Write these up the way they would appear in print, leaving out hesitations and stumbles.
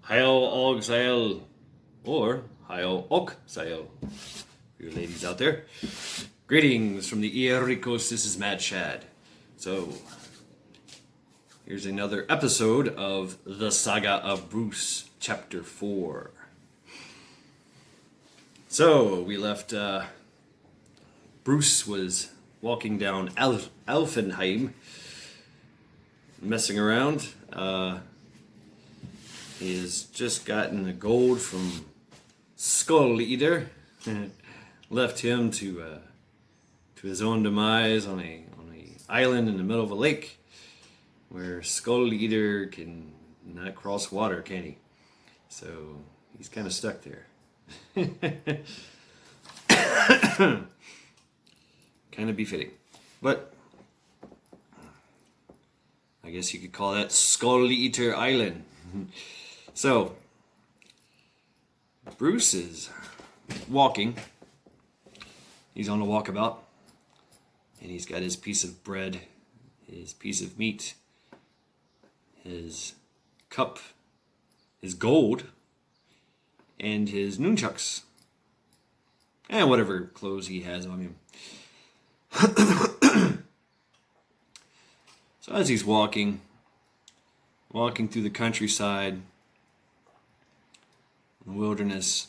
Hail Og Sail, or Hail Ok Sail, for you ladies out there. Greetings from the Eerie Coast, this is Mad Shad. So, here's another episode of the Saga of Bruce, Chapter 4. So, we left, Bruce was walking down Álfinheim, messing around. He has just gotten the gold from Skull Eater. Left him to his own demise on a island in the middle of a lake, where Skull Eater can not cross water, can he? So he's kind of stuck there. Kind of befitting, but I guess you could call that Skull Eater Island. So Bruce is walking. He's on a walkabout, and he's got his piece of bread, his piece of meat, his cup, his gold, and his nunchucks, and whatever clothes he has on him. So as he's walking through the countryside, in the wilderness,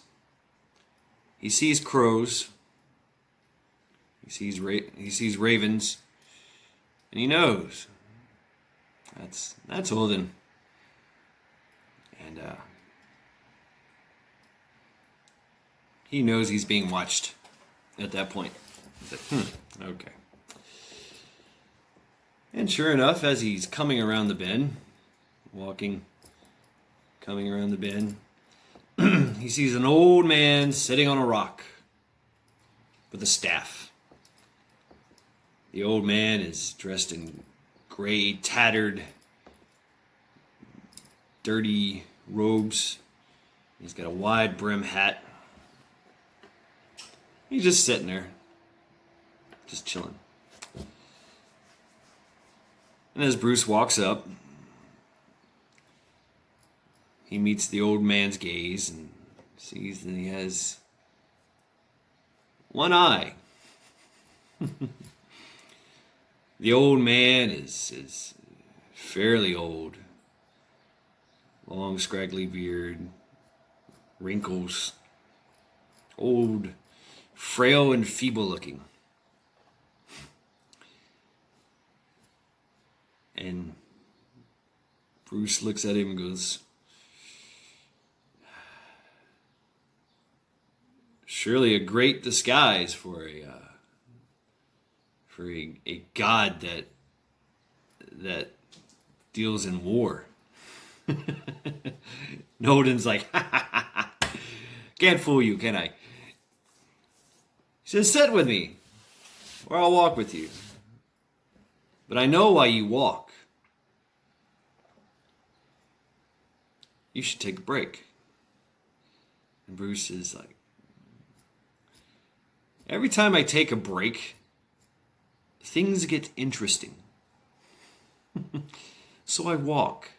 he sees crows. He sees ravens, and he knows that's Odin. And he knows he's being watched at that point. He's like, okay. And sure enough, as he's coming around the bend, coming around the bend, he sees an old man sitting on a rock with a staff. The old man is dressed in gray, tattered, dirty robes. He's got a wide brim hat. He's just sitting there, just chilling. And as Bruce walks up, he meets the old man's gaze and sees that he has one eye. The old man is fairly old. Long, scraggly beard, wrinkles, old, frail and feeble looking. And Bruce looks at him and goes, surely a great disguise for a god that deals in war. Odin's like, can't fool you, can I? He says, sit with me, or I'll walk with you. But I know why you walk. You should take a break. And Bruce is like, every time I take a break, things get interesting. So I walk.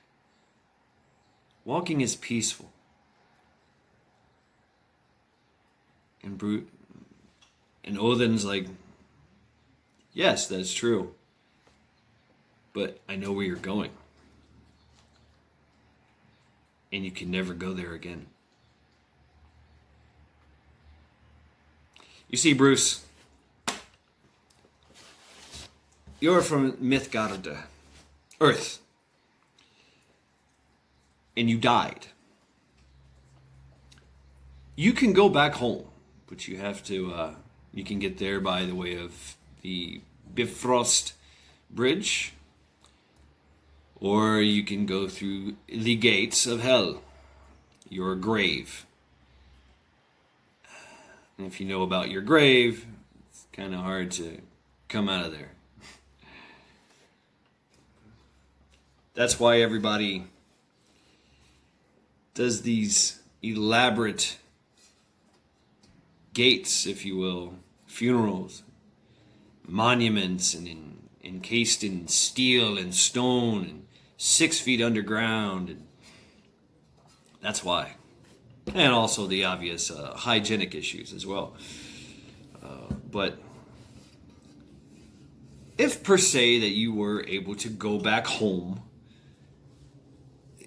Walking is peaceful. And Odin's like, yes, that's true. But I know where you're going. And you can never go there again. You see, Bruce, you're from Midgard, Earth. And you died. You can go back home, but you have to, you can get there by the way of the Bifrost Bridge, or you can go through the gates of hell, your grave. And if you know about your grave, it's kind of hard to come out of there. That's why everybody does these elaborate gates, if you will, funerals, monuments, and encased in steel and stone, and 6 feet underground. And That's why. And also the obvious hygienic issues as well. But if per se that you were able to go back home,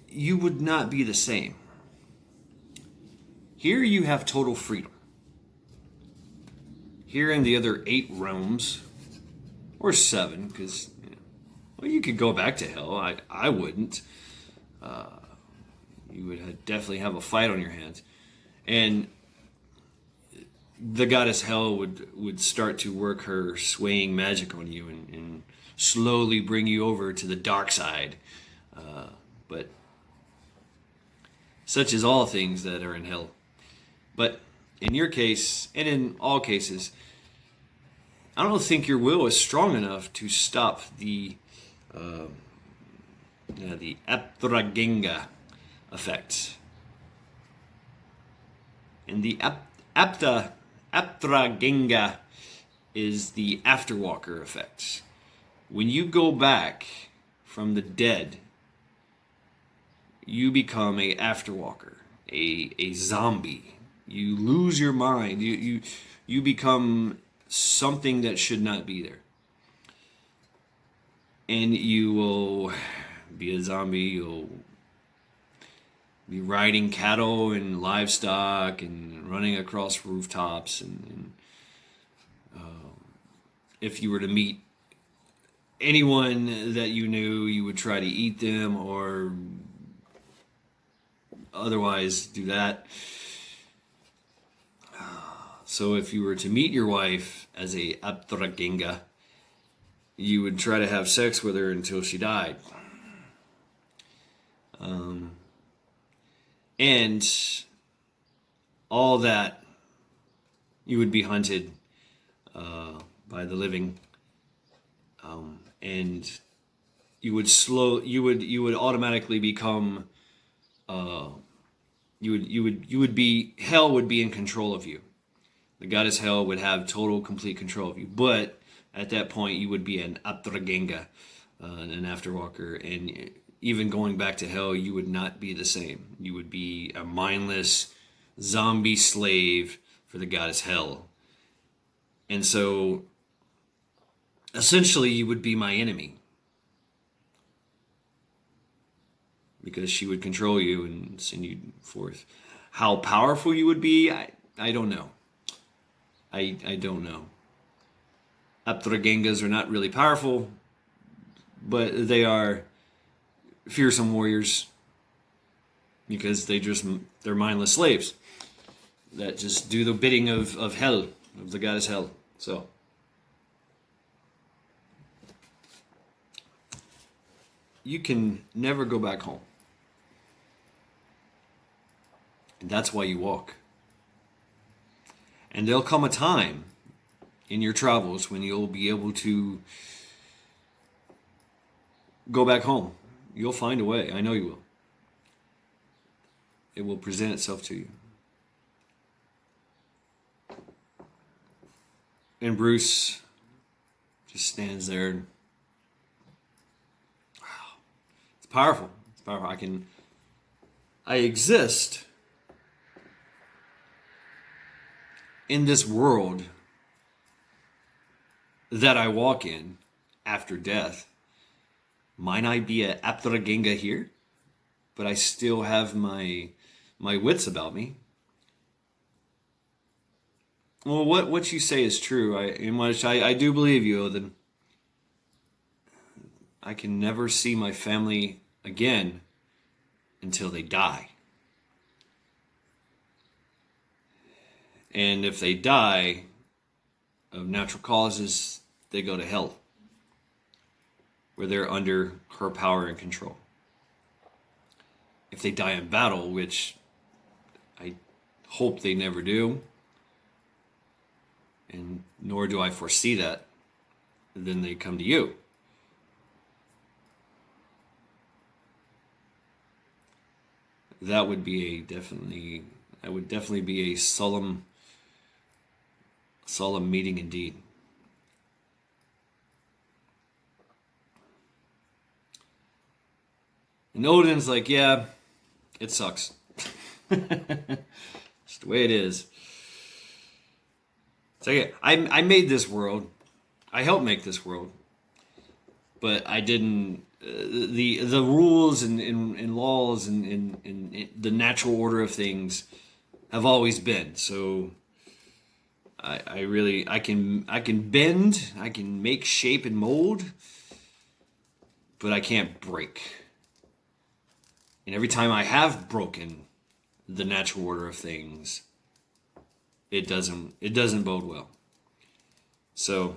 you would not be the same. Here you have total freedom. Here in the other 8 realms, or 7, because well, you could go back to hell. I wouldn't. You would definitely have a fight on your hands, and the goddess Hell would start to work her swaying magic on you and slowly bring you over to the dark side. But such is all things that are in hell. But in your case, and in all cases, I don't think your will is strong enough to stop the Aptragenga effect. And the Aptragenga is the afterwalker effect. When you go back from the dead, you become a afterwalker, a zombie. You lose your mind. You become something that should not be there. And you will be a zombie. You'll be riding cattle and livestock and running across rooftops. And if you were to meet anyone that you knew, you would try to eat them or otherwise do that. So if you were to meet your wife as a Aptragenga, you would try to have sex with her until she died. And all that, you would be hunted by the living, and you would automatically become you would be Hell would be in control of you. The goddess Hell would have total, complete control of you. But at that point, you would be an Aptragenga, an afterwalker. And even going back to hell, you would not be the same. You would be a mindless zombie slave for the goddess Hell. And so, essentially, you would be my enemy. Because she would control you and send you forth. How powerful you would be, I don't know. I don't know. Aptragengas are not really powerful, but they are fearsome warriors because they're mindless slaves that just do the bidding of Hell, of the goddess Hell. So you can never go back home. And that's why you walk. And there'll come a time in your travels when you'll be able to go back home. You'll find a way. I know you will. It will present itself to you. And Bruce just stands there. Wow. It's powerful. It's powerful. I exist in this world that I walk in after death. Might I be an Aptragenga here? But I still have my wits about me. Well, what you say is true. I do believe you, Odin. I can never see my family again until they die. And if they die of natural causes, they go to hell, where they're under her power and control. If they die in battle, which I hope they never do, and nor do I foresee that, then they come to you. That would be definitely be a solemn meeting indeed. And Odin's like, yeah, it sucks. It's the way it is. So yeah, I made this world. I helped make this world, but I didn't. The rules and laws and the natural order of things have always been. So I really I can bend, I can make shape and mold, but I can't break. And every time I have broken the natural order of things, it doesn't bode well. So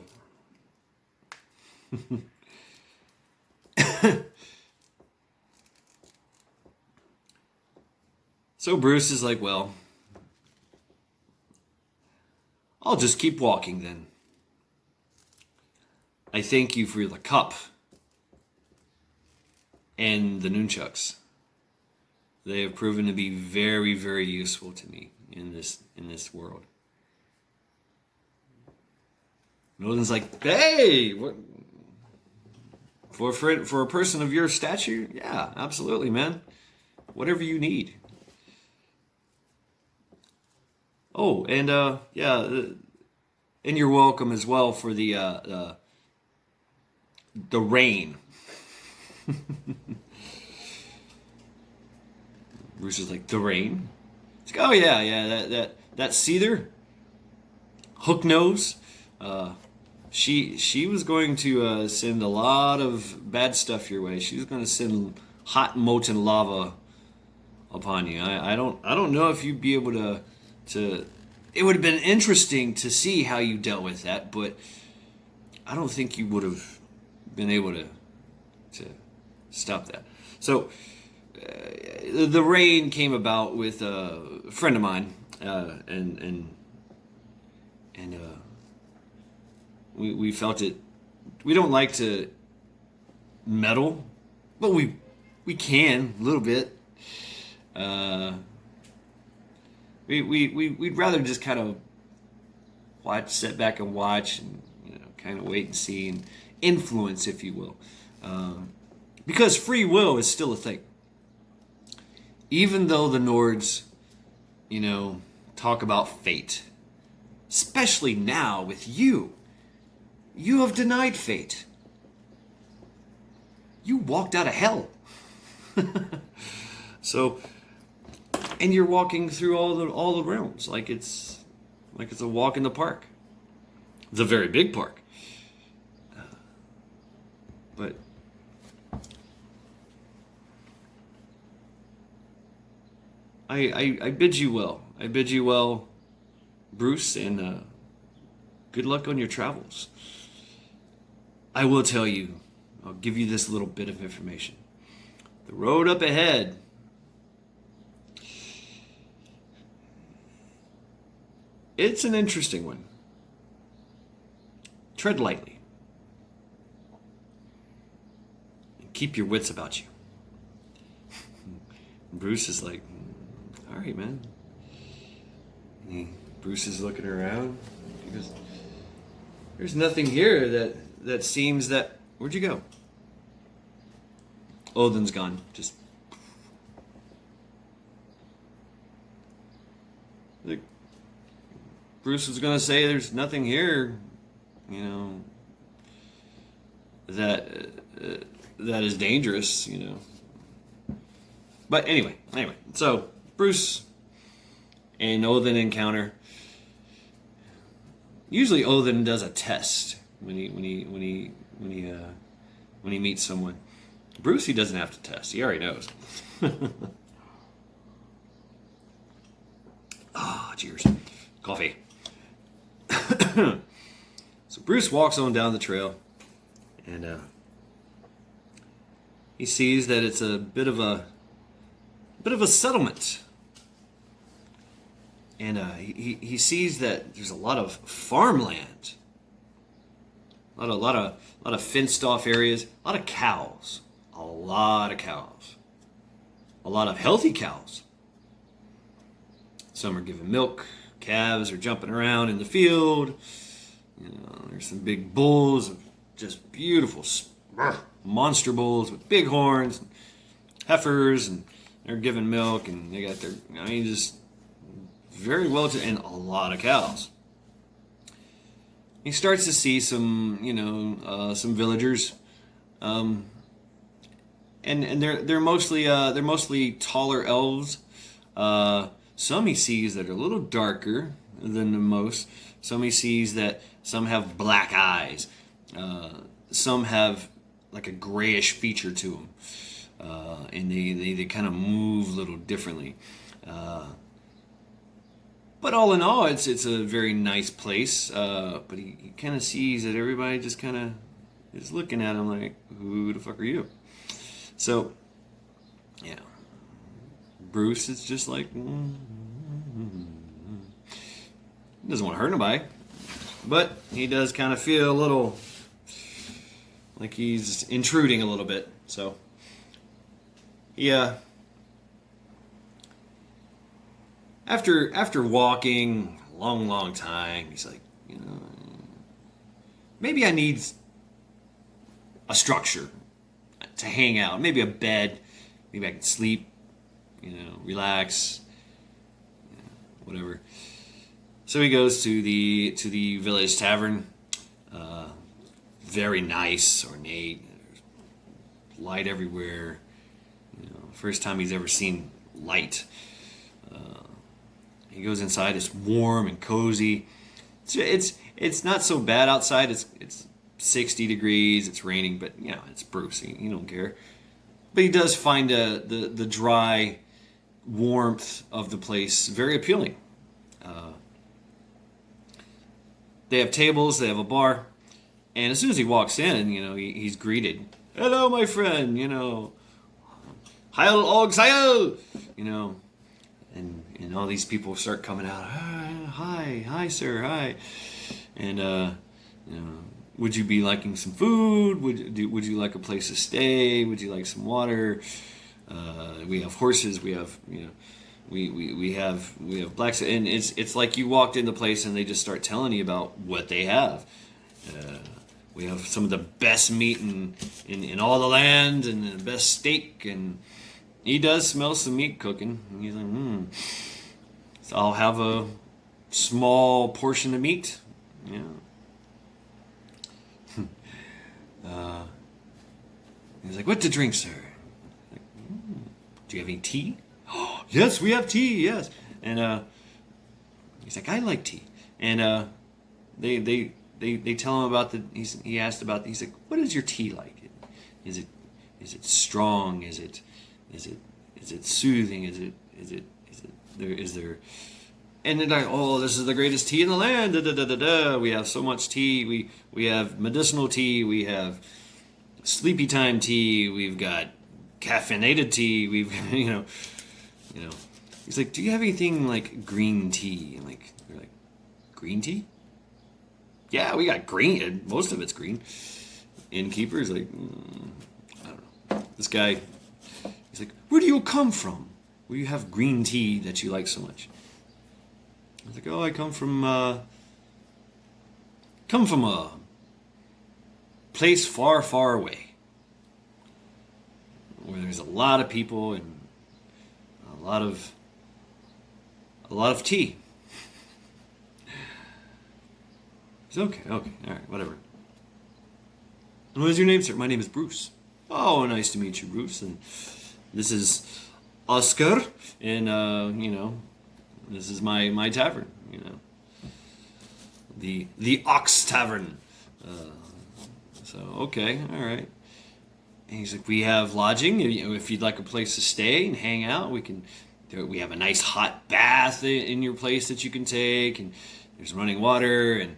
so Bruce is like, well, I'll just keep walking then. I thank you for the cup and the nunchucks. They have proven to be very, very useful to me in this world. Nolan's like, hey, what? For a person of your stature, yeah, absolutely, man. Whatever you need. Oh, and yeah, and you're welcome as well for the rain. Bruce is like, the rain? It's like, oh yeah, that Seether, Hook Nose, she was going to send a lot of bad stuff your way. She was going to send hot molten lava upon you. I don't know if you'd be able to. It would have been interesting to see how you dealt with that, but I don't think you would have been able to stop that. So the rain came about with a friend of mine, and we felt it. We don't like to meddle, but we can a little bit. We'd rather just kind of sit back and watch, and kind of wait and see and influence, if you will, because free will is still a thing. Even though the Nords, talk about fate, especially now with you have denied fate. You walked out of hell. So, and you're walking through all the realms like it's a walk in the park, the very big park. But I bid you well. I bid you well, Bruce, and good luck on your travels. I will tell you, I'll give you this little bit of information. The road up ahead, it's an interesting one. Tread lightly. And keep your wits about you. Bruce is like, all right, man. Bruce is looking around. He goes, there's nothing here that seems that... Where'd you go? Odin's gone. Just... Bruce was going to say there's nothing here, that is dangerous, But anyway, so Bruce and Odin encounter. Usually Odin does a test when he meets someone. Bruce, he doesn't have to test. He already knows. Cheers. Coffee. So Bruce walks on down the trail, and he sees that it's a bit of a settlement, and he sees that there's a lot of farmland, a lot of fenced off areas, a lot of cows, a lot of healthy cows. Some are giving milk. Calves are jumping around in the field. There's some big bulls, just beautiful monster bulls with big horns, and heifers, and they're giving milk, and they got their, I mean, just very well to, and a lot of cows. He starts to see some, some villagers, and they're mostly taller elves. Some he sees that are a little darker than the most. Some he sees that some have black eyes. Some have like a grayish feature to them, and they kind of move a little differently. But all in all, it's a very nice place. But he kind of sees that everybody just kind of is looking at him like, who the fuck are you? So, yeah. Bruce is just like, doesn't want to hurt nobody. But he does kind of feel a little like he's intruding a little bit. So, yeah. After walking a long time, he's like, maybe I need a structure to hang out. Maybe a bed. Maybe I can sleep, relax, whatever. So he goes to the village tavern. Very nice, ornate. There's light everywhere. First time he's ever seen light. He goes inside. It's warm and cozy. It's not so bad outside. It's 60 degrees. It's raining, but it's Bruce. He don't care. But he does find the dry warmth of the place very appealing. They have tables. They have a bar, and as soon as he walks in, he's greeted. Hello, my friend. Heil og Seil. And all these people start coming out. Hi, sir, hi. And would you be liking some food? Would you like a place to stay? Would you like some water? We have horses. We have we have blacks, and it's like you walked in the place and they just start telling you about what they have. We have some of the best meat in all the land, and the best steak, and he does smell some meat cooking. And he's like, So I'll have a small portion of meat. He's like, what to drink, sir? Like, do you have any tea? Oh, yes, we have tea, yes. And he's like, I like tea. And they tell him about he asked about, he's like, what is your tea like? Is it strong? Is it soothing? Is there and they're like, oh, this is the greatest tea in the land. Da, da, da, da, da. We have so much tea. We have medicinal tea. We have sleepy time tea. We've got caffeinated tea. We've He's like, do you have anything like green tea? And they're like, green tea? Yeah, we got green. Most of it's green. Innkeeper's like, I don't know. This guy, he's like, where do you come from? Where you have green tea that you like so much? I was like, oh, I come from a place far, far away, where there's a lot of people and a lot of tea. He's okay, all right, whatever. And what is your name, sir? My name is Bruce. Oh, nice to meet you, Bruce. And this is Oscar, and this is my tavern, the Ox Tavern. So okay, all right. And he's like, we have lodging. If you'd like a place to stay and hang out, we have a nice hot bath in your place that you can take, and there's running water and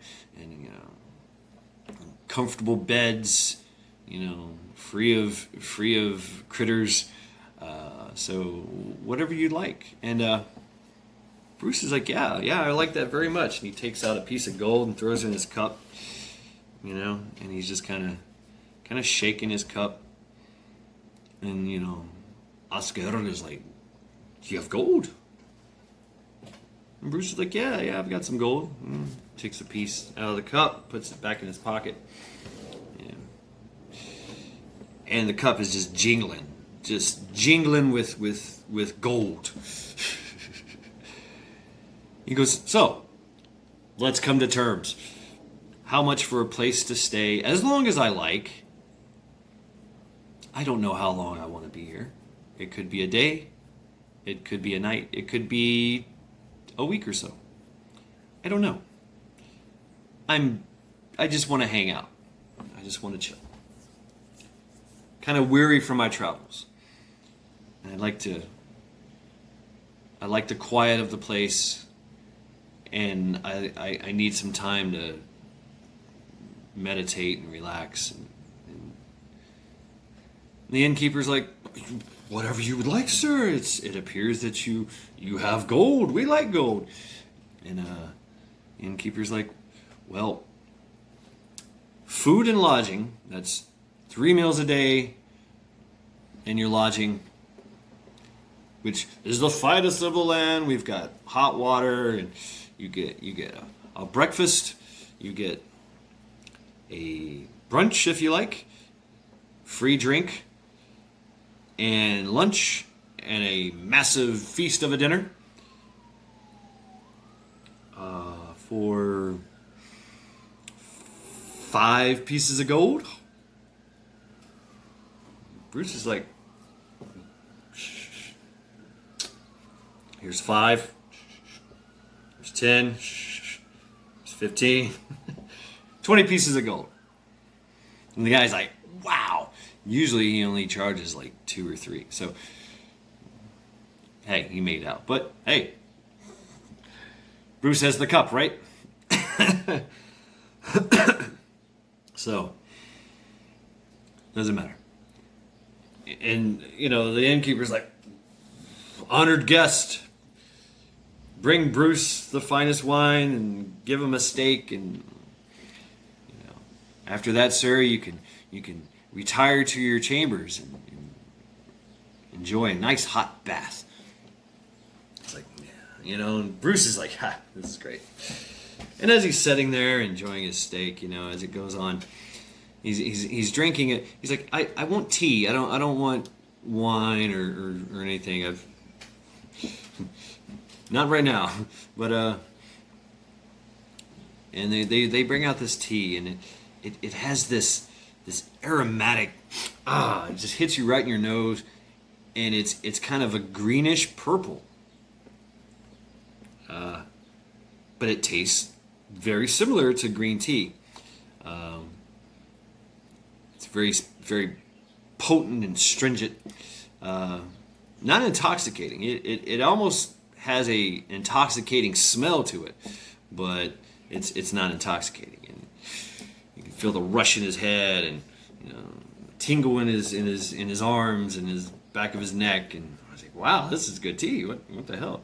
comfortable beds, free of critters. So whatever you'd like. And Bruce is like, yeah, I like that very much. And he takes out a piece of gold and throws it in his cup, and he's just kind of shaking his cup. And, Oscar is like, do you have gold? And Bruce is like, yeah, I've got some gold. And takes a piece out of the cup, puts it back in his pocket. And the cup is just jingling with with gold. He goes, so, let's come to terms. How much for a place to stay, as long as I like? I don't know how long I want to be here. It could be a day. It could be a night. It could be a week or so. I don't know. I just want to hang out. I just want to chill. Kind of weary from my travels. And I like the quiet of the place, and I need some time to meditate and relax. And the innkeeper's like, whatever you would like, sir. It appears that you have gold. We like gold. And the innkeeper's like, well, food and lodging, that's 3 meals a day, and your lodging, which is the finest of the land. We've got hot water, and you get a breakfast, you get a brunch if you like, free drink, and lunch, and a massive feast of a dinner for 5 pieces of gold. Bruce is like, here's 5, here's 10, here's 15, 20 pieces of gold. And the guy's like, wow. Usually he only charges like 2 or 3. So, hey, he made out. But, hey, Bruce has the cup, right? So, doesn't matter. And, the innkeeper's like, honored guest, bring Bruce the finest wine and give him a steak. And, after that, sir, you can retire to your chambers and enjoy a nice hot bath. It's like, and Bruce is like, ha, this is great. And as he's sitting there enjoying his steak, as it goes on, he's drinking it. He's like, I want tea. I don't want wine or anything. I've not right now, but and they bring out this tea, and it has this aromatic, it just hits you right in your nose, and it's kind of a greenish purple, but it tastes very similar to green tea. It's very, very potent and stringent, not intoxicating. It almost has a intoxicating smell to it, but it's not intoxicating. And you can feel the rush in his head, and tingle in his arms and his back of his neck. And I was like, wow, this is good tea. What the hell?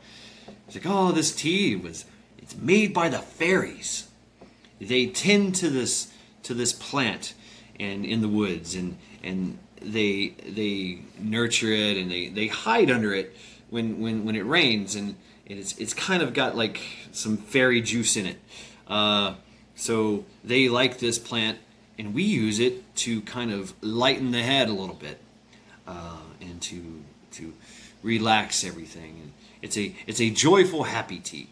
He's like, oh, this tea it's made by the fairies. They tend to this plant and in the woods, and they nurture it, and they hide under it when it rains, and it's kind of got like some fairy juice in it. So they like this plant, and we use it to kind of lighten the head a little bit, and to relax everything. And it's a joyful, happy tea.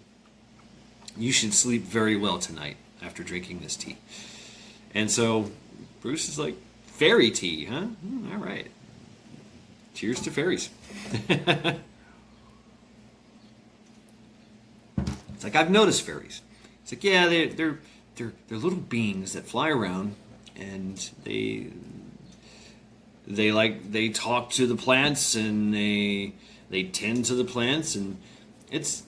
You should sleep very well tonight after drinking this tea. And so Bruce is like, fairy tea, huh? All right. Cheers to fairies. It's like, I've noticed fairies. It's like, yeah, they're little beings that fly around, and they talk to the plants, and they tend to the plants, and it's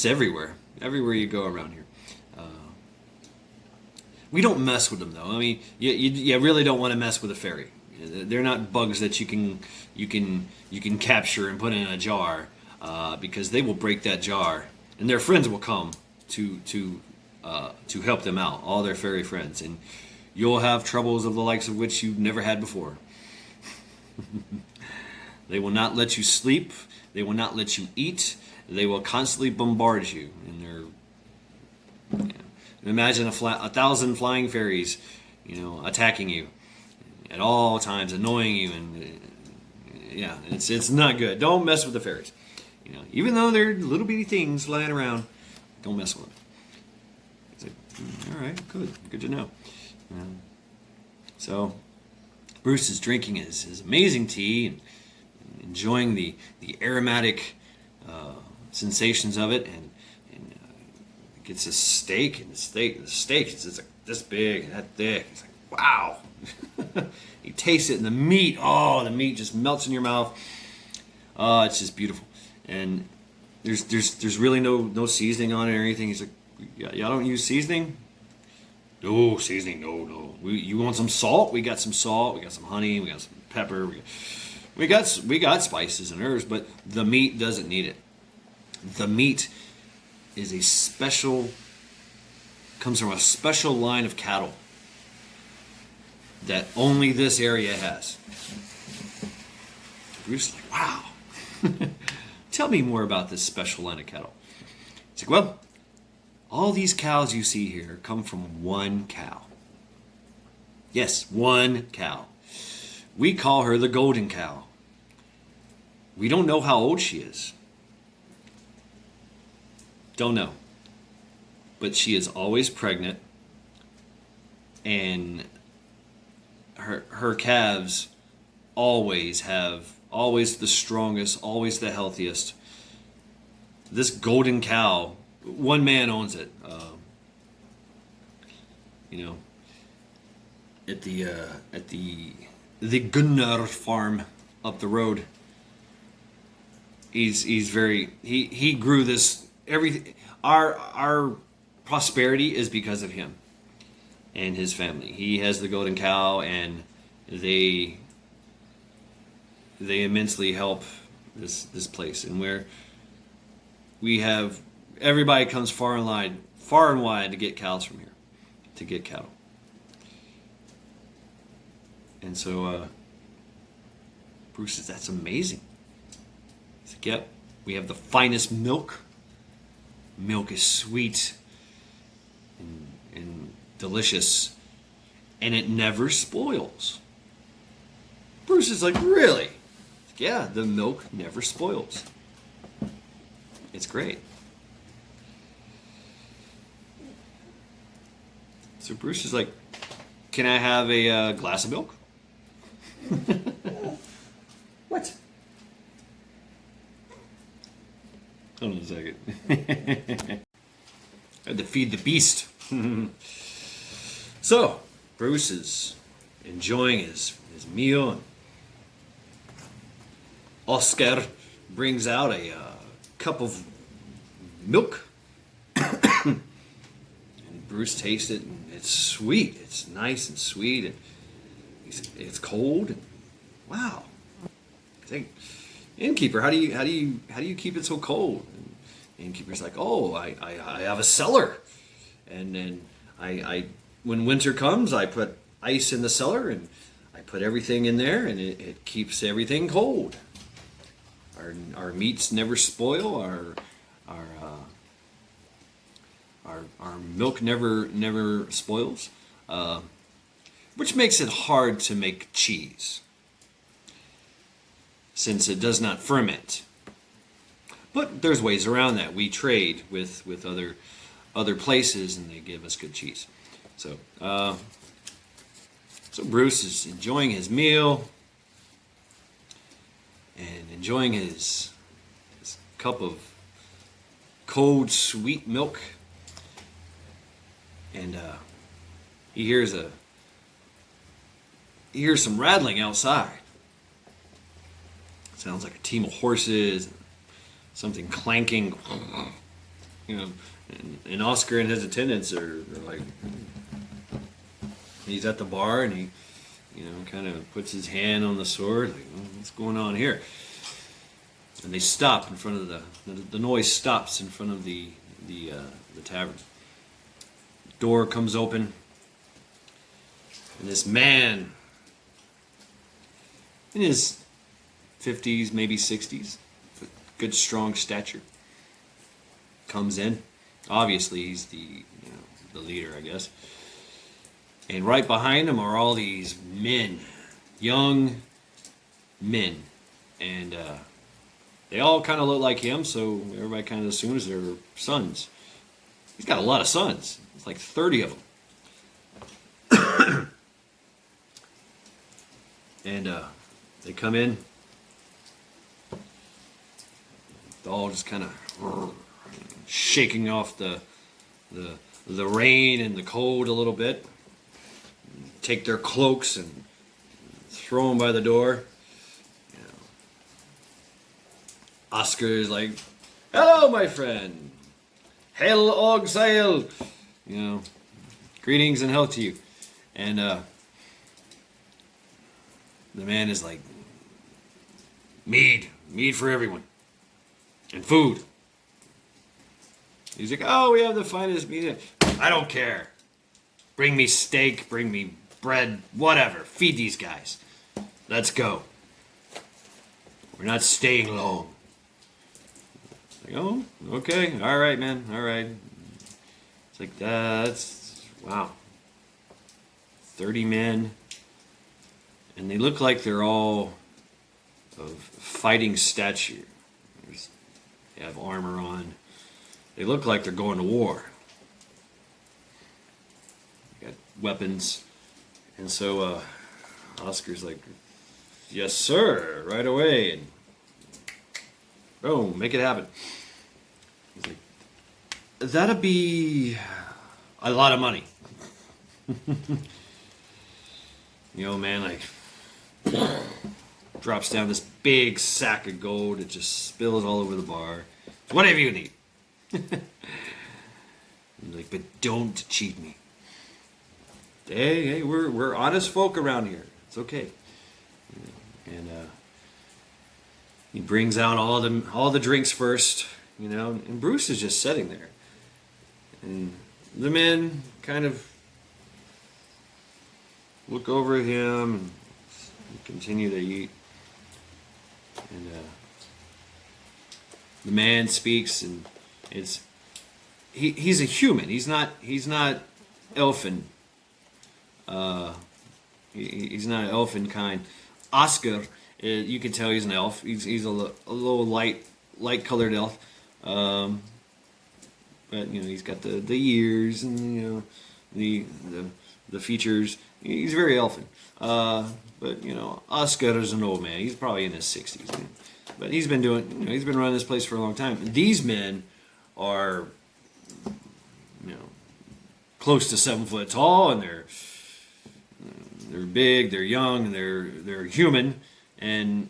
everywhere you go around here. We don't mess with them, though. I mean, you really don't want to mess with a fairy. They're not bugs that you can capture and put in a jar, because they will break that jar, and their friends will come to help them out. All their fairy friends, and you'll have troubles of the likes of which you've never had before. They will not let you sleep. They will not let you eat. They will constantly bombard you, and imagine 1,000 flying fairies, attacking you at all times, annoying you, and Yeah, it's not good. Don't mess with the fairies. You know, even though they're little bitty things flying around, don't mess with them. It's like, all right, good to know. So Bruce is drinking his amazing tea and enjoying the aromatic sensations of it, and gets a steak, and the steak is just like this big and that thick. He's like, wow. You taste it, and the meat just melts in your mouth. It's just beautiful. And there's really no seasoning on it or anything. He's like, y'all don't use seasoning? No seasoning, no. You want some salt? We got some salt. We got some honey. We got some pepper. We got spices and herbs, but the meat doesn't need it. The meat is comes from a special line of cattle that only this area has. Bruce is like, wow. Tell me more about this special line of cattle. He's like, well, all these cows you see here come from one cow. Yes, one cow. We call her the golden cow. We don't know how old she is. Don't know. But she is always pregnant, and her calves always the strongest, always the healthiest. This golden cow, one man owns it. At the Gunnar farm up the road. He grew this. Our prosperity is because of him and his family. He has the golden cow, and they immensely help this place. And where we have everybody comes far and wide to get cows from here, to get cattle. And so Bruce says, that's amazing. He's like, yep, we have the finest milk. Milk is sweet and delicious, and it never spoils. Bruce is like, really? Yeah, the milk never spoils. It's great. So Bruce is like, can I have a glass of milk? What? Hold on a second. I had to feed the beast. So, Bruce is enjoying his meal. And Oscar brings out a cup of milk. And Bruce tastes it, and it's sweet. It's nice and sweet. And it's cold. And wow. I think, innkeeper, how do you keep it so cold? And the innkeeper's like, oh, I have a cellar, and then I when winter comes, I put ice in the cellar, and I put everything in there, and it keeps everything cold. Our meats never spoil. Our milk never spoils, which makes it hard to make cheese, since it does not ferment. But there's ways around that. We trade with other places, and they give us good cheese. So Bruce is enjoying his meal and enjoying his cup of cold, sweet milk. And he hears some rattling outside. It sounds like a team of horses, something clanking. And Oscar and his attendants are like, he's at the bar, and he, kind of puts his hand on the sword, like, what's going on here? And they stop in front of the noise stops in front of the tavern. Door comes open, and this man in his 50s, maybe 60s, with good strong stature, comes in. Obviously, he's the leader, I guess. And right behind him are all these men, young men, and they all kind of look like him, so everybody kind of assumes they're sons. He's got a lot of sons. It's like 30 of them. And they come in, all just kind of shaking off the rain and the cold a little bit. Take their cloaks and throw them by the door. You know, Oscar is like, "Hello, my friend. Hail og sail." You know, greetings and health to you. And the man is like, mead for everyone, and food. He's like, "Oh, we have the finest meat." "I don't care. Bring me steak, bring me bread, whatever. Feed these guys. Let's go. We're not staying long." Like, "Oh, okay. All right, man. All right." It's like, that's, wow. 30 men. And they look like they're all of fighting stature. They have armor on. They look like they're going to war. They got weapons. And so Oscar's like, "Yes, sir, right away." And boom, make it happen. He's like, "That'll be a lot of money." You know, man, like, drops down this big sack of gold. It just spills all over the bar. "Whatever you need." I'm like, "But don't cheat me. Hey, we're honest folk around here. It's okay." And he brings out all the drinks first, you know, and Bruce is just sitting there. And the men kind of look over at him and continue to eat. And the man speaks, and he's a human. He's not elfin. He's not elfin kind. Oscar, you can tell he's an elf. He's a little light colored elf. But you know, he's got the ears and, you know, the features. He's very elfin. But you know, Oscar is an old man. He's probably in his 60s. But he's been running this place for a long time. These men are, you know, close to 7 foot tall, and they're big, they're young, and they're human, and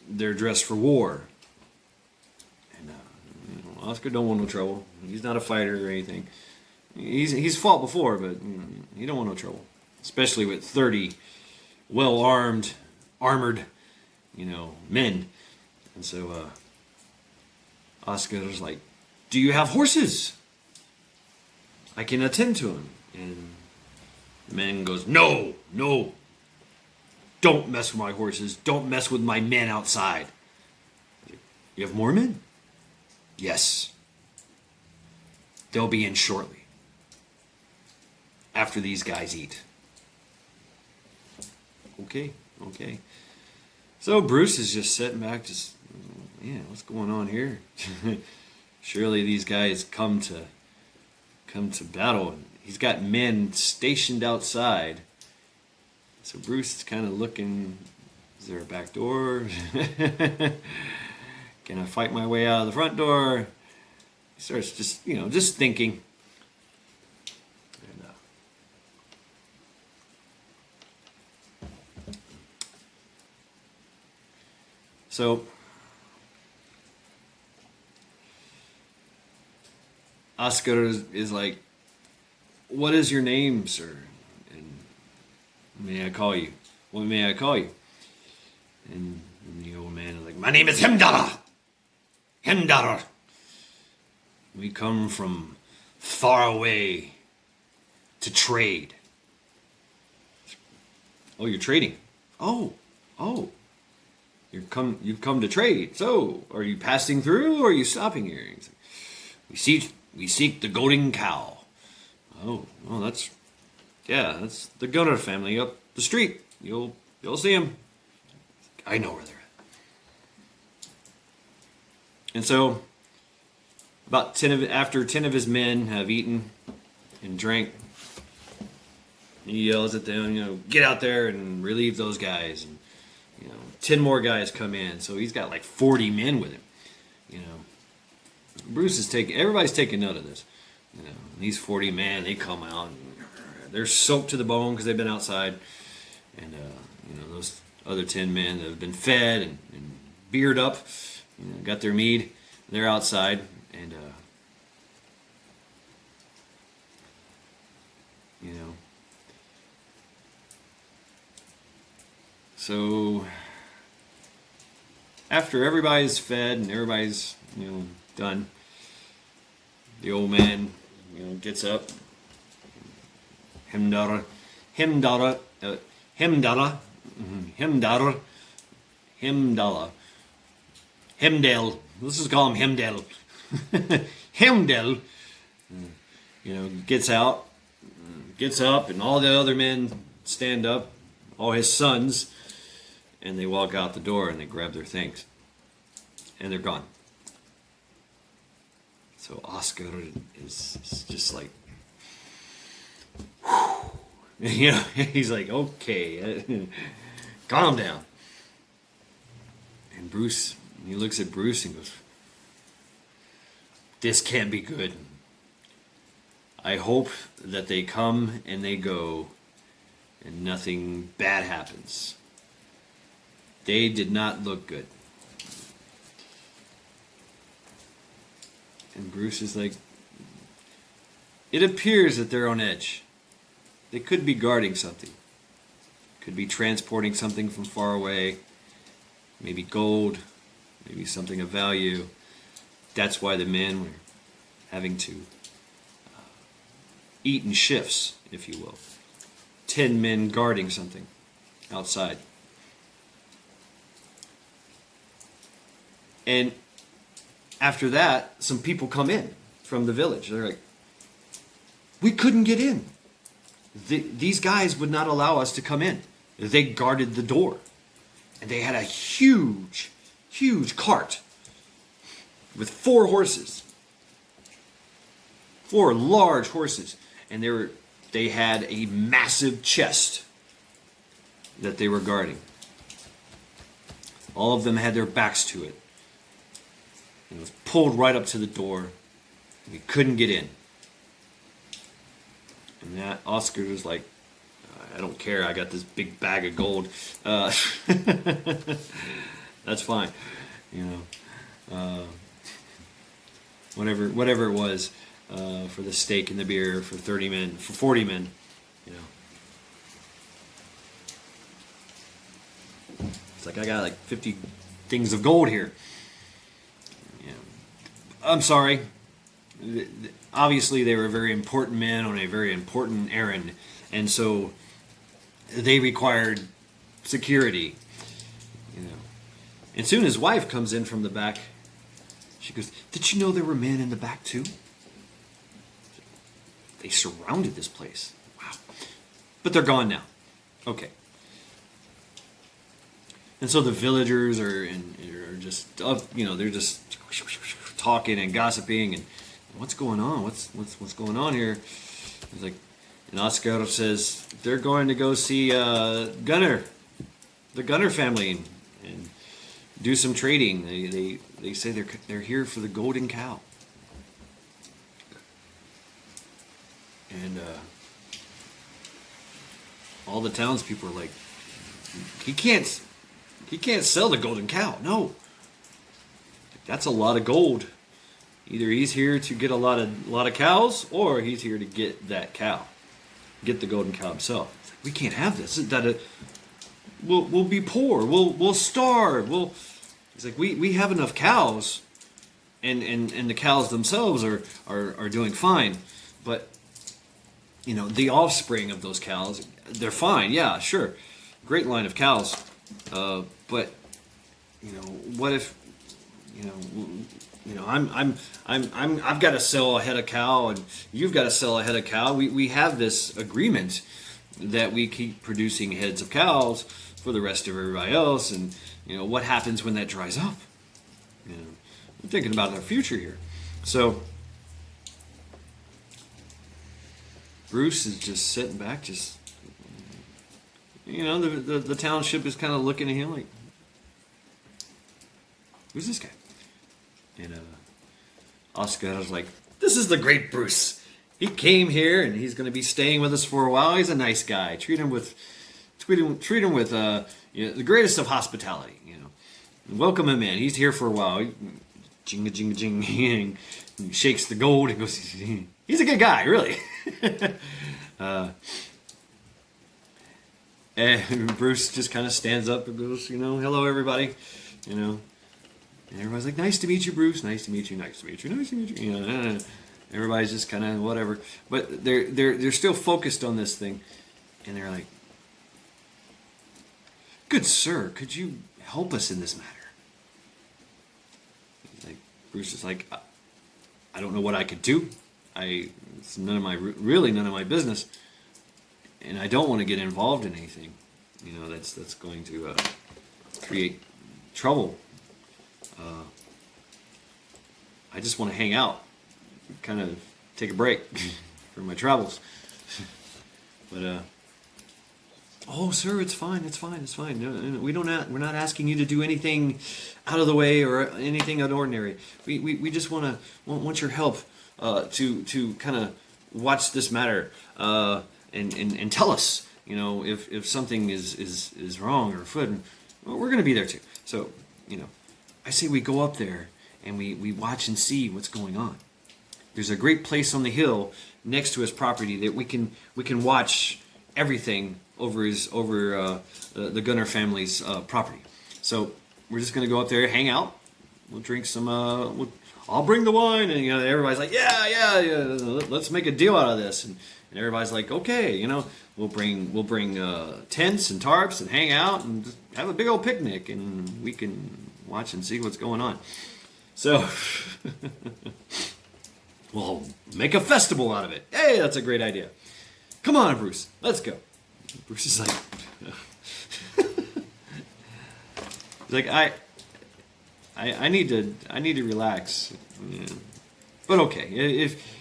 they're dressed for war. And you know, Oscar don't want no trouble. He's not a fighter or anything. He's fought before, but you know, he don't want no trouble, especially with 30 well-armed, armored, you know, men. And so Oscar's like, "Do you have horses? I can attend to him." And the man goes, No, don't mess with my horses. Don't mess with my men outside." "You have more men?" "Yes. They'll be in shortly, after these guys eat." Okay. So Bruce is just sitting back, just, yeah, what's going on here? Surely these guys come to battle. And he's got men stationed outside. So Bruce is kind of looking, is there a back door? Can I fight my way out of the front door? He starts just thinking. And, so Oscar is like, "What is your name, sir? And may I call you? What may I call you?" And the old man is like, "My name is Hemdara. Hemdara. We come from far away to trade." "Oh, you're trading? Oh. You've come to trade. So, are you passing through, or are you stopping here?" He's like, We seek the golden cow." "Oh, well, that's the Gunner family up the street. You'll see them." "I know where they're at." And so, after 10 of his men have eaten and drank, he yells at them, get out there and relieve those guys. And 10 more guys come in, so he's got like 40 men with him. Bruce is everybody's taking note of this. These 40 men, they come out, and they're soaked to the bone because they've been outside, and those other 10 men that have been fed and beard up, got their mead. They're outside, and so after everybody's fed and everybody's done, the old man gets up. Hemdara, Hemdala. Hemdel. Let's just call him Hemdel. Hemdel, gets up, and all the other men stand up, all his sons, and they walk out the door and they grab their things, and they're gone. So Oscar is just like, he's like, okay, calm down. And Bruce, he looks at Bruce and goes, this can't be good. I hope that they come and they go and nothing bad happens. They did not look good. And Bruce is like, it appears that they're on edge. They could be guarding something. Could be transporting something from far away. Maybe gold. Maybe something of value. That's why the men were having to eat in shifts, if you will. 10 men guarding something outside. And after that, some people come in from the village. They're like, we couldn't get in. These guys would not allow us to come in. They guarded the door. And they had a huge, huge cart with 4 horses. 4 large horses. And they had a massive chest that they were guarding. All of them had their backs to it. It was pulled right up to the door. We couldn't get in. And that Oscar was like, I don't care. I got this big bag of gold. That's fine. Whatever it was for the steak and the beer for 30 men, for 40 men. It's like I got like 50 things of gold here. I'm sorry. Obviously, they were very important men on a very important errand, and so they required security. And soon his wife comes in from the back. She goes, "Did you know there were men in the back too?" They surrounded this place. Wow. But they're gone now. Okay. And so the villagers are just they're just talking and gossiping and what's going on? What's going on here? It's like, and Oscar says they're going to go see Gunnar, the Gunnar family, and do some trading. They say they're here for the golden cow. And all the townspeople are like, he can't sell the golden cow. No, that's a lot of gold. Either he's here to get a lot of cows, or he's here to get that cow, get the golden cow himself. We can't have this. We'll be poor. We'll starve. He's like, we have enough cows, and the cows themselves are doing fine, but the offspring of those cows, they're fine. Yeah, sure, great line of cows, but what if I've got to sell a head of cow and you've got to sell a head of cow. We have this agreement that we keep producing heads of cows for the rest of everybody else, and what happens when that dries up? I'm thinking about our future here. So Bruce is just sitting back, just, the township is kind of looking at him like, who's this guy? And Oscar was like, this is the great Bruce. He came here and he's going to be staying with us for a while. He's a nice guy. Treat him with the greatest of hospitality. Welcome him in. He's here for a while. Jinga jinga jing. He shakes the gold and goes, he's a good guy, really. And Bruce just kind of stands up and goes, hello everybody. And everybody's like, nice to meet you, Bruce. Nice to meet you. Nice to meet you. Nice to meet you. Everybody's just kind of whatever. But they're still focused on this thing. And they're like, good sir, could you help us in this matter? Bruce is like, I don't know what I could do. It's none of my business, and I don't want to get involved in anything, that's going to create trouble. I just want to hang out, kind of take a break from my travels. But oh, sir, it's fine. No, we're not asking you to do anything out of the way or anything unordinary. We just want your help to kind of watch this matter and tell us, if something is wrong or afoot. Well, we're going to be there too. So, I say we go up there and we watch and see what's going on. There's a great place on the hill next to his property that we can watch everything over the Gunner family's property. So we're just gonna go up there, hang out. We'll drink some. I'll bring the wine, and everybody's like, yeah. Let's make a deal out of this, and everybody's like, okay, we'll bring tents and tarps and hang out and just have a big old picnic, and we can watch and see what's going on. So we'll make a festival out of it. Hey, that's a great idea. Come on, Bruce, let's go. Bruce is like, he's like, I need to relax. Yeah. But okay,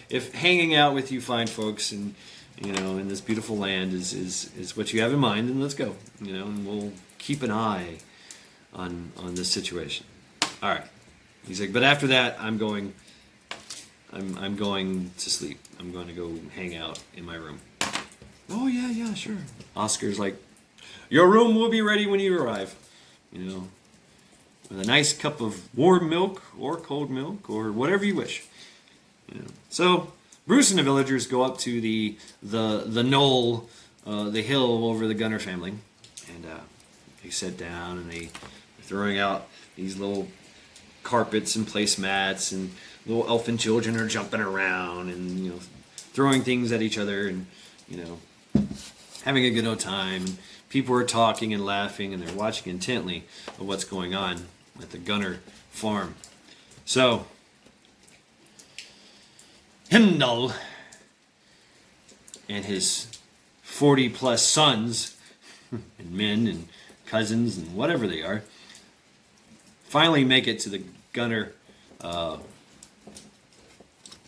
if hanging out with you fine folks and in this beautiful land is what you have in mind, then let's go. And we'll keep an eye on this situation. All right. He's like, but after that, I'm going to sleep. I'm going to go hang out in my room. Oh, yeah, sure. Oscar's like, your room will be ready when you arrive. With a nice cup of warm milk or cold milk or whatever you wish. So Bruce and the villagers go up to the knoll, the hill over the Gunner family, and they sit down and they're throwing out these little carpets and placemats, and little elfin children are jumping around and throwing things at each other and having a good old time. And people are talking and laughing, and they're watching intently of what's going on at the Gunner farm. So Himdall and his 40-plus sons and men and cousins and whatever they are finally make it to the Gunner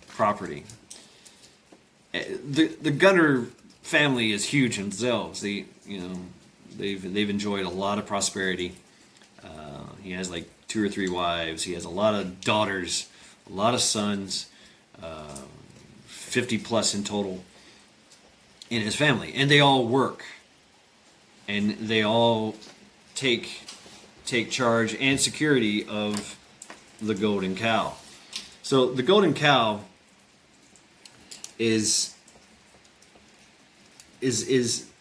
property. The Gunner family is huge themselves. They've enjoyed a lot of prosperity. He has like 2 or 3 wives. He has a lot of daughters, a lot of sons, 50 plus in total in his family, and they all work, and they all take charge and security of the golden cow. So the golden cow is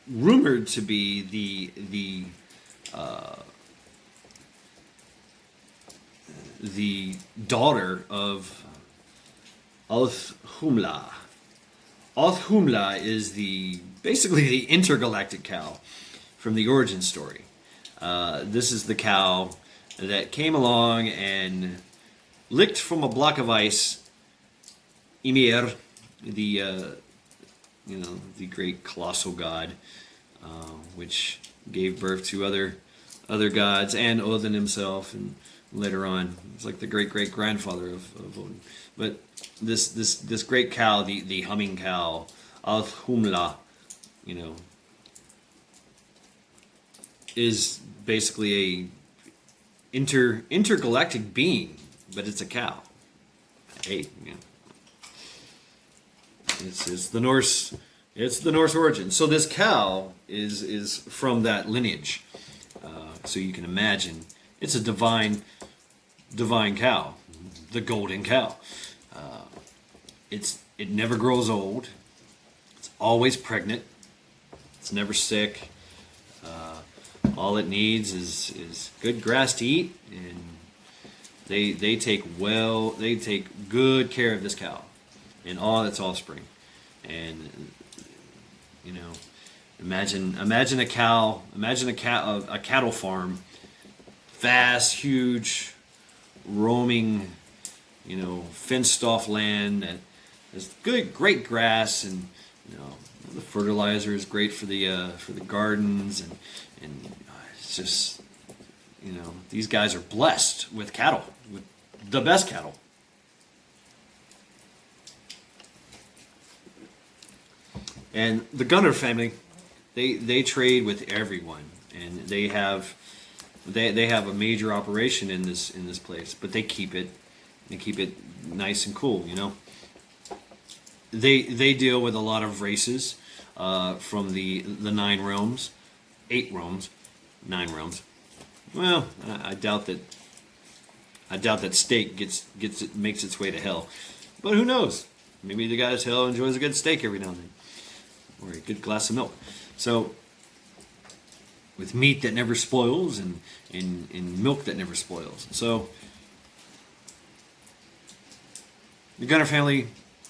rumored to be the daughter of Álfinheim. Álfinheim is basically the intergalactic cow from the origin story. This is the cow that came along and licked from a block of ice Ymir, the great colossal god, which gave birth to other gods and Odin himself and later on. It's like the great great grandfather of Odin. But this great cow, the humming cow, Alfhumla, you know, is basically a intergalactic being, but it's a cow. Hey, you know, it's the Norse. It's the Norse origin. So this cow is from that lineage. So you can imagine it's a divine cow, the golden cow. It never grows old. It's always pregnant. It's never sick. All it needs is good grass to eat, and they take good care of this cow and all its offspring. And you know, imagine a cattle farm, vast, huge, roaming, you know, fenced off land that has great grass, and you know, the fertilizer is great for the gardens, and it's just, you know, these guys are blessed with cattle, with the best cattle. And the Gunner family, they trade with everyone, and they have a major operation in this place, but they keep it nice and cool, you know. They deal with a lot of races from the 9 realms, 8 realms, 9 realms. Well, I doubt that steak makes its way to hell, but who knows? Maybe the guy's hell enjoys a good steak every now and then, or a good glass of milk. So, with meat that never spoils and milk that never spoils. So, the Gunner family,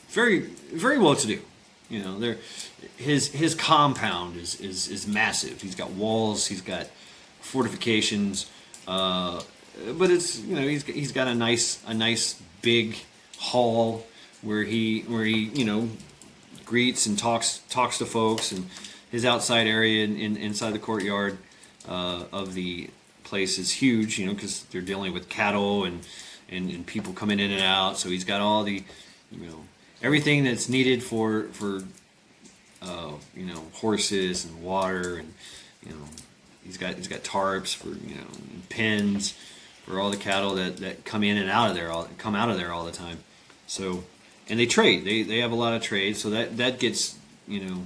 very very well to do. You know, his compound is massive. He's got walls. He's got fortifications. But it's, you know, he's got a nice big hall where he you know, greets and talks to folks, and his outside area inside the courtyard of the place is huge, you know, because they're dealing with cattle and people coming in and out. So he's got all the, you know, everything that's needed for you know, horses and water, and you know, he's got tarps for, you know, and pens for all the cattle that come in and out of there, come out of there all the time. So, and they trade. They have a lot of trade. So that gets, you know,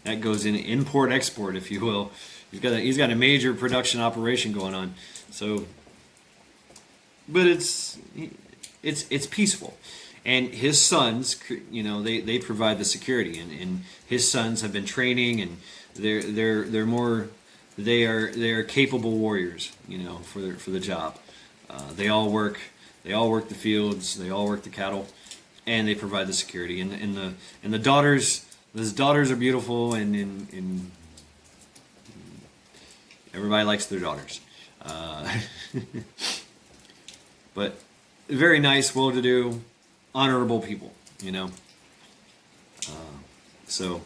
that goes in import export, if you will. He's got a major production operation going on. So, but it's peaceful. And his sons, you know, they provide the security, and his sons have been training, and they're more, they are capable warriors, you know, for the job. They all work the fields, they all work the cattle, and they provide the security. And the daughters, his daughters are beautiful, and everybody likes their daughters. But very nice, well-to-do, honorable people, you know. So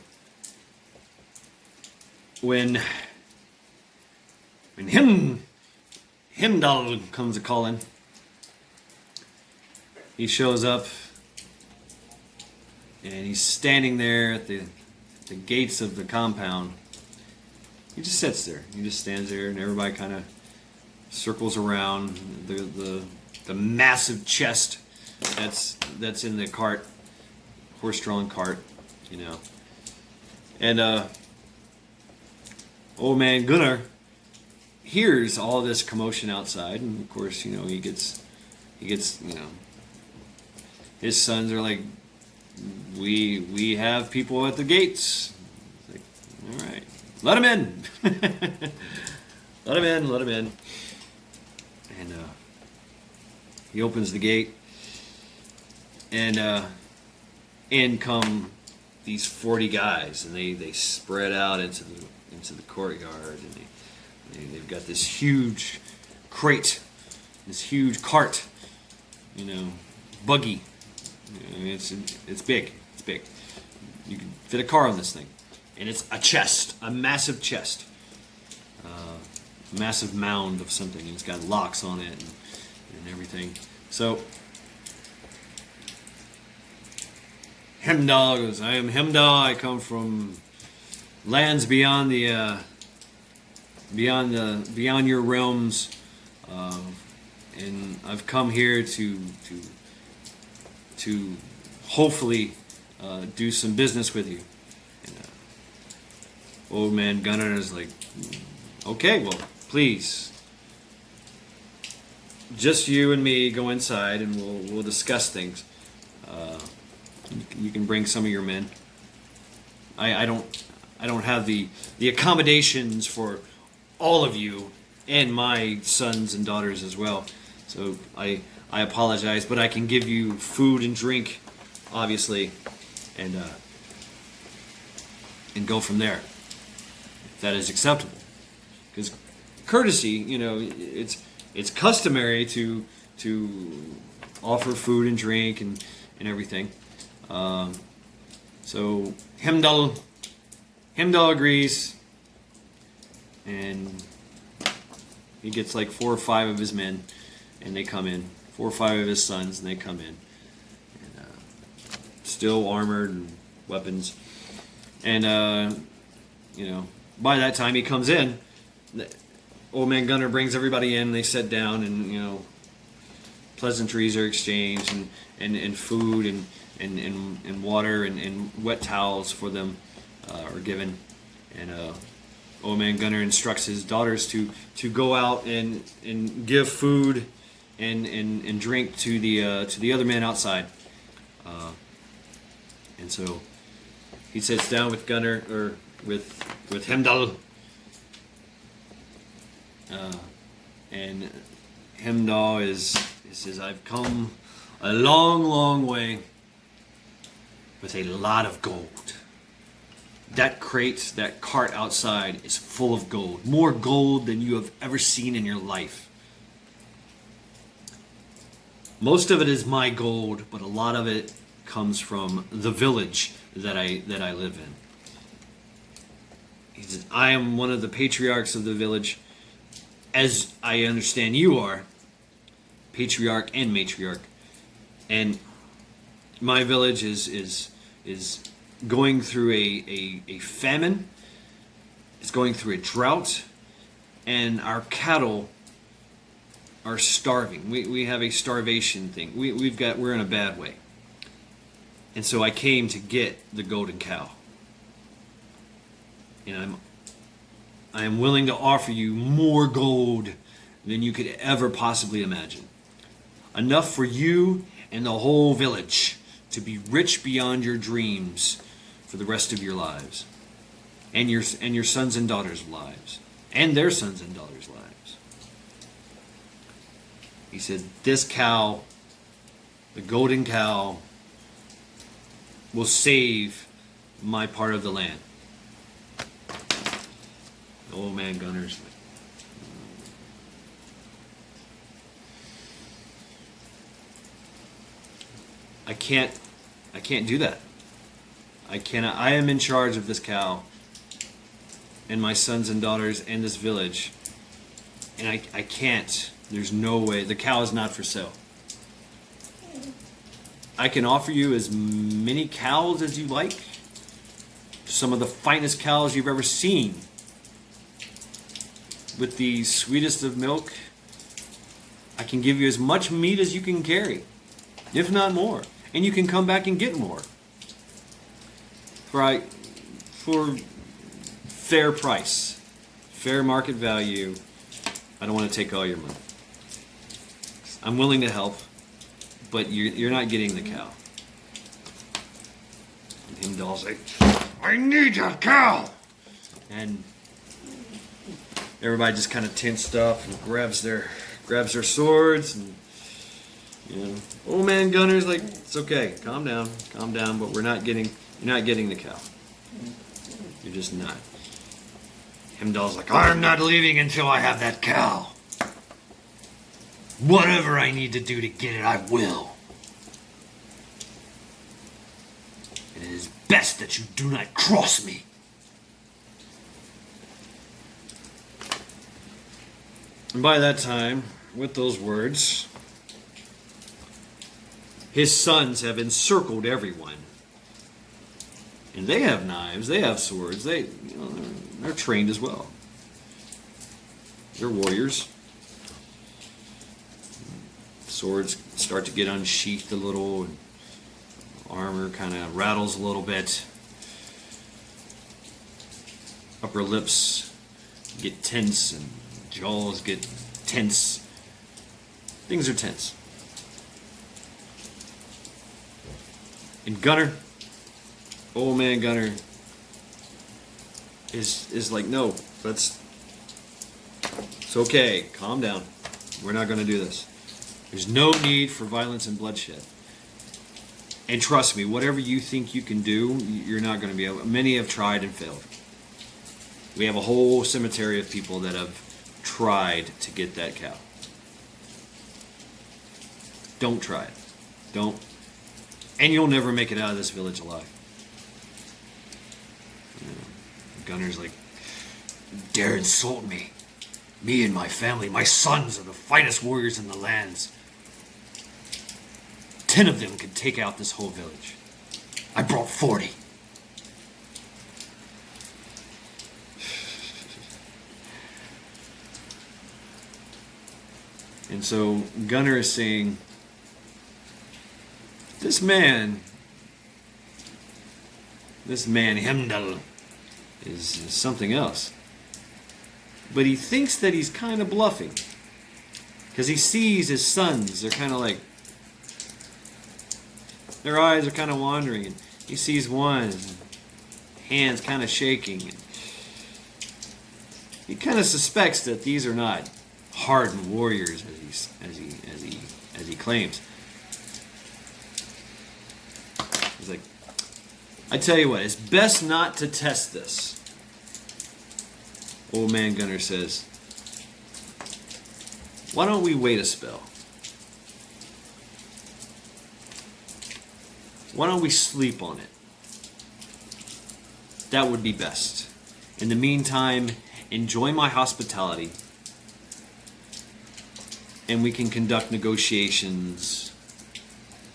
when Heimdall comes a calling, he shows up, and he's standing there at the gates of the compound. He just sits there. He just stands there, and everybody kind of circles around the massive chest that's in the cart, horse-drawn cart, you know. And old man Gunnar hears all this commotion outside, and of course, you know, he gets, you know, his sons are like, we have people at the gates. It's like, all right, let him in. Let him in. And he opens the gate, and in come these 40 guys, and they spread out into the courtyard, and they've got this huge crate, this huge cart, you know, buggy. I mean, it's big. It's big. You can fit a car on this thing, and it's a chest, a massive chest, massive mound of something. And it's got locks on it, and everything. So Heimdall goes, I am Heimdall. I come from lands beyond the beyond your realms, and I've come here to hopefully do some business with you. And old man Gunnar is like, okay, well, please, just you and me go inside, and we'll discuss things. You can bring some of your men. I don't have the accommodations for all of you and my sons and daughters as well. So I apologize, but I can give you food and drink, obviously, and go from there, if that is acceptable. Because courtesy, it's customary to offer food and drink and everything. So Heimdall agrees, and he gets like 4 or 5 of his men, and they come in. 4 or 5 of his sons, and they come in, and still armored and weapons. And by that time he comes in, old man Gunnar brings everybody in. And they sit down, and pleasantries are exchanged, and food and water and wet towels for them are given. And old man Gunnar instructs his daughters to go out and give food and drink to the other men outside. And so he sits down with Gunnar, or with Heimdall, and Heimdall says, I've come a long, long way with a lot of gold. That crate, that cart outside is full of gold. More gold than you have ever seen in your life. Most of it is my gold, but a lot of it comes from the village that I live in. He says, I am one of the patriarchs of the village, as I understand you are, patriarch and matriarch. And my village is going through a famine. It's going through a drought, and our cattle are starving. We have a starvation thing. We're in a bad way. And so I came to get the golden cow. And I am willing to offer you more gold than you could ever possibly imagine. Enough for you and the whole village to be rich beyond your dreams for the rest of your lives, and your sons and daughters' lives, and their sons and daughters' lives. He said, this cow, the golden cow, will save my part of the land. The old man Gunnar's like, I can't do that. I cannot. I am in charge of this cow and my sons and daughters and this village, and I can't. There's no way. The cow is not for sale. I can offer you as many cows as you like. Some of the finest cows you've ever seen, with the sweetest of milk. I can give you as much meat as you can carry, if not more. And you can come back and get more. For fair price, fair market value. I don't want to take all your money. I'm willing to help, but you're not getting the cow. And Heimdall's like, I need that cow! And everybody just kind of tensed up and grabs their swords, and old man Gunnar's like, it's okay, calm down, but you're not getting the cow. You're just not. Heimdall's like, I'm not leaving until I have that cow. Whatever I need to do to get it, I will. And it is best that you do not cross me. And by that time, with those words, His sons have encircled everyone. And they have knives, they have swords, they're trained as well. They're warriors. Swords start to get unsheathed a little, and armor kind of rattles a little bit. Upper lips get tense and jaws get tense. Things are tense. And Gunnar, old man Gunnar, is like, no, it's okay, calm down. We're not going to do this. There's no need for violence and bloodshed. And trust me, whatever you think you can do, you're not going to be able. Many have tried and failed. We have a whole cemetery of people that have tried to get that cow. Don't try it. Don't. And you'll never make it out of this village alive. Gunnar's like, dare insult me. Me and my family, my sons are the finest warriors in the lands. 10 of them could take out this whole village. I brought 40. And so Gunnar is saying, this man Heimdall, is something else. But he thinks that he's kind of bluffing. Because he sees his sons, they're kind of like, their eyes are kind of wandering. And he sees one, his hands kind of shaking. And he kind of suspects that these are not hardened warriors as he claims. He's like, I tell you what, it's best not to test this. Old man Gunnar says, why don't we wait a spell? Why don't we sleep on it? That would be best. In the meantime, enjoy my hospitality, and we can conduct negotiations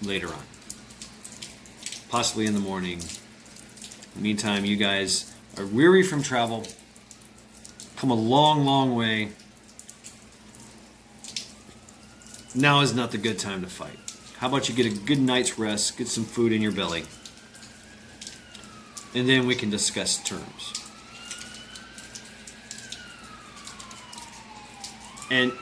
later on. Possibly in the morning. In the meantime, you guys are weary from travel, come a long, long way. Now is not the good time to fight. How about you get a good night's rest, get some food in your belly, and then we can discuss terms. And